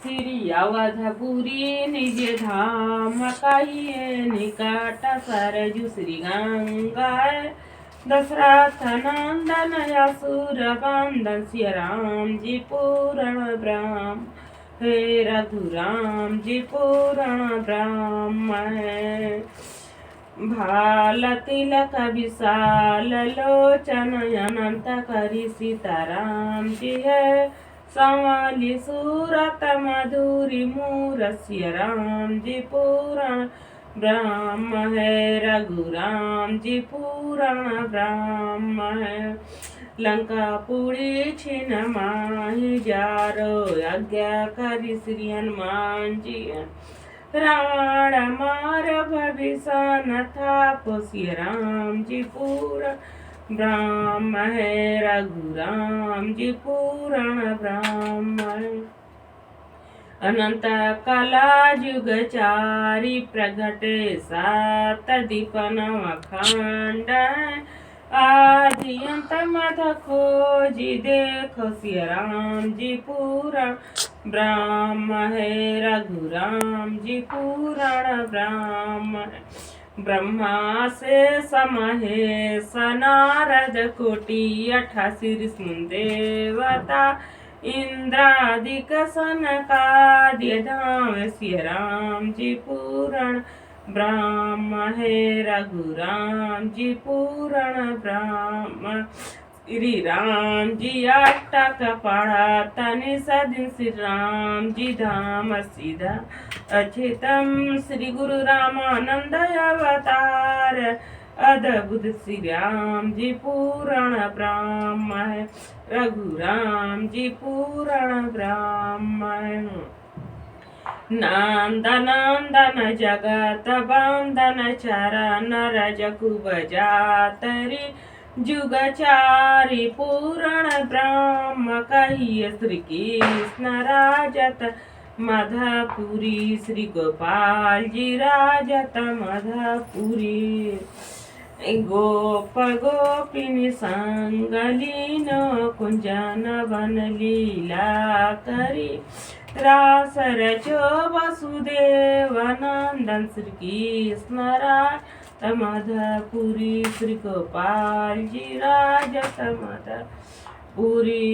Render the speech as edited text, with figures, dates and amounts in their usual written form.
श्री अवधपुरी निज धाम कहिए निकट सरजु श्री गंगाय दशरथ नंदन असुर बंदन सिय राम जी पूरण ब्रह्म हे रघुराम जी पूरण ब्रह्म है भाल तिलक विशाल लोचन अनंत करी सीताराम जी है संवाली सूरत मधुरी मूरस्य राम जी पूरण ब्रह्म है रघुराम जी पूरण ब्रह्म है लंकापुरी छिन माही जारो आज्ञा करी श्री हनुमान जी रावण मार भविष्य था पोषिय राम जी पूर्ण ब्रह्म है रघुराम जी पूर्ण ब्रह्म है अनंत कला युग चारी प्रगटे सात दीपन अखंड आदि अंत मध खोजी देखो सिय राम जी पूर्ण ब्रह्म है रघुराम जी पूर्ण ब्रह्म है ब्रह्मा से समहेश नारद कोटि 88 देवता इंद्रादिक सनकादि धाम सिय राम जी पूर्ण ब्रह्म है रघुराम जी पूर्ण ब्रह्म श्री राम जी अष्टक पढ़ा तनि सदिन श्री राम जी धाम सीधा अचितम श्री गुरु रामानंद अवतार अद्भुत श्री राम जी पूर्ण ब्रह्म है रघुराम जी पूर्ण ब्रह्म है नंदन जगत बंदन चरण रजकुब जातरी जुगचारी पूर्ण ब्रह्म कहिए श्री कृष्ण राजत मधुपुरी श्री गोपाल जी राजत मधुपुरी गोप गोपिनी संग लीन कुंजन वन लीला करी रास रचो वसुदेव नंदन श्री कृष्ण राज मधुपुरी श्री गोपाल जी राजत मधुपुरी।